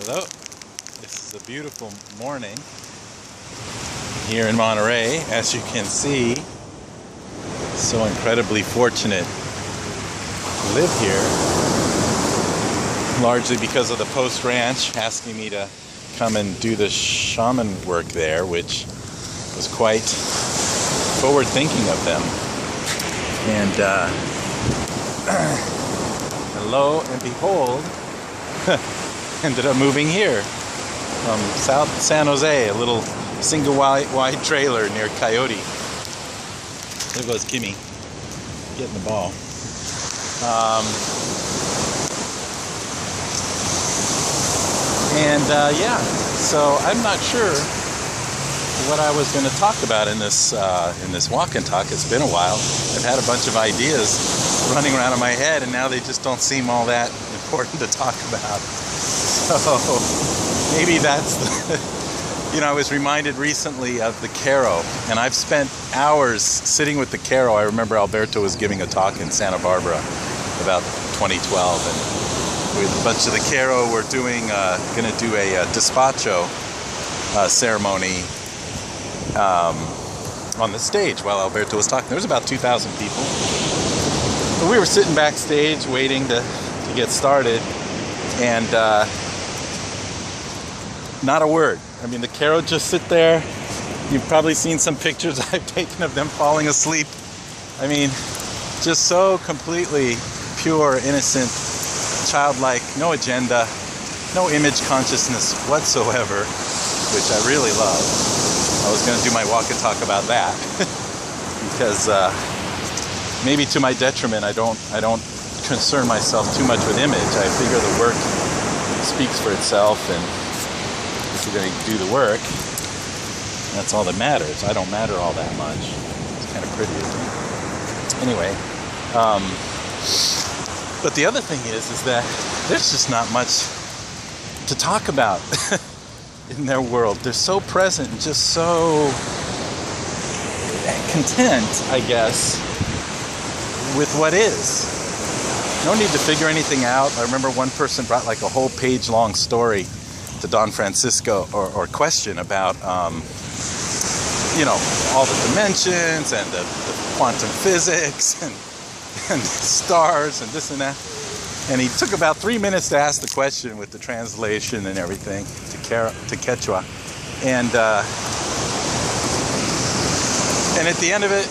Hello, this is a beautiful morning here in Monterey. As you can see, so incredibly fortunate to live here, largely because of the Post Ranch asking me to come and do the shaman work there, which was quite forward thinking of them. And lo and behold, ended up moving here from South San Jose, a little single wide trailer near Coyote. There goes Kimmy, getting the ball. Yeah, so I'm not sure what I was going to talk about in this walk and talk. It's been a while. I've had a bunch of ideas running around in my head, and now they just don't seem all that important to talk about. So maybe that's the, I was reminded recently of the Caro, and I've spent hours sitting with the Caro. I remember Alberto was giving a talk in Santa Barbara about 2012, and with a bunch of the Caro, we're going to do a despacho ceremony on the stage while Alberto was talking. There was about 2,000 people. But we were sitting backstage waiting to get started, and not a word. I mean, the Caro just sit there. You've probably seen some pictures I've taken of them falling asleep. I mean, just so completely pure, innocent, childlike, no agenda, no image consciousness whatsoever, which I really love. I was going to do my walk and talk about that because maybe to my detriment, I don't concern myself too much with image. I figure the work speaks for itself, and if you're going to do the work, that's all that matters. I don't matter all that much. It's kind of pretty, isn't it? Anyway, but the other thing is that there's just not much to talk about in their world. They're so present and just so content, I guess, with what is. No need to figure anything out. I remember one person brought like a whole page-long story to Don Francisco, or question about, all the dimensions and the quantum physics and stars and this and that. And he took about 3 minutes to ask the question with the translation and everything to Quechua. And at the end of it,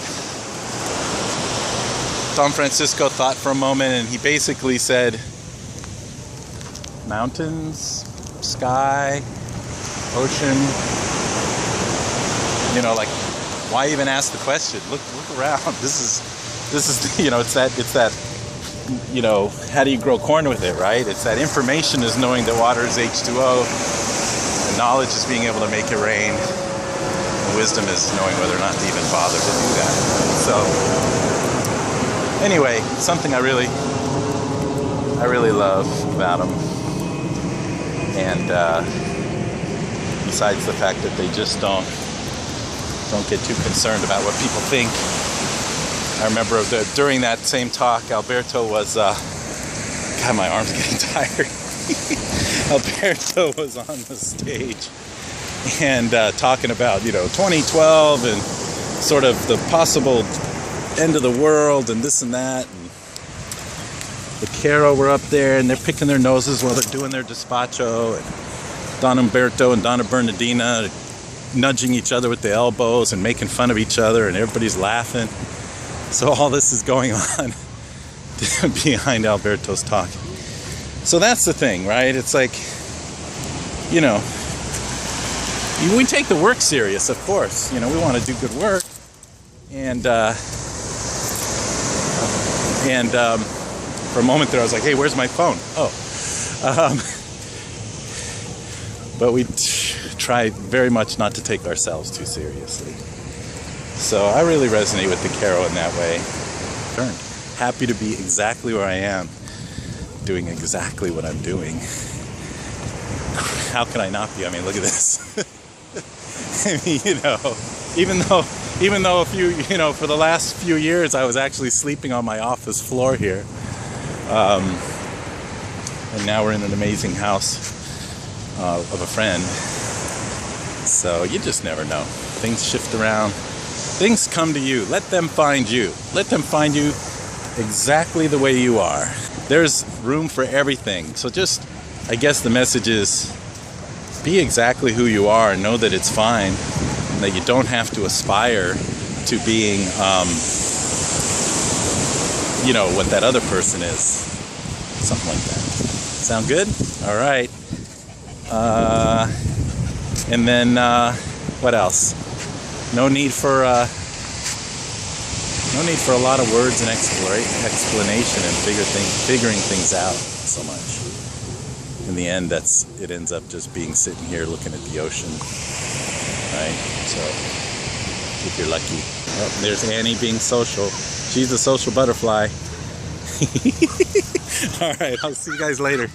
Don Francisco thought for a moment, and he basically said, mountains, sky, ocean, like, why even ask the question? Look around. This is it's that how do you grow corn with it, right? It's that information is knowing that water is H2O, and knowledge is being able to make it rain, and wisdom is knowing whether or not to even bother to do that. So anyway, something I really love about them. And besides the fact that they just don't get too concerned about what people think. I remember during that same talk, Alberto was, God, my arm's getting tired. Alberto was on the stage and talking about, 2012 and sort of the possible end of the world and this and that. And the Caro were up there, and they're picking their noses while they're doing their despacho. And Don Umberto and Donna Bernardina nudging each other with the elbows and making fun of each other, and everybody's laughing. So all this is going on behind Alberto's talk. So that's the thing, right? It's like, we take the work serious, of course. We want to do good work. And for a moment there, I was like, hey, where's my phone? Oh. But we try very much not to take ourselves too seriously. So I really resonate with the Caro in that way. Happy to be exactly where I am, doing exactly what I'm doing. How can I not be? I mean, look at this. I mean, even though for the last few years I was actually sleeping on my office floor here. And now we're in an amazing house of a friend. So you just never know. Things shift around. Things come to you. Let them find you. Let them find you exactly the way you are. There's room for everything. So just, I guess the message is, be exactly who you are and know that it's fine, and that you don't have to aspire to being, you know, what that other person is. Something like that. Sound good? All right. And then, what else? No need for a lot of words and explanation and figuring things out so much. In the end, it ends up just being sitting here looking at the ocean, right? So, if you're lucky. Oh, there's Annie being social. She's the social butterfly. All right, I'll see you guys later.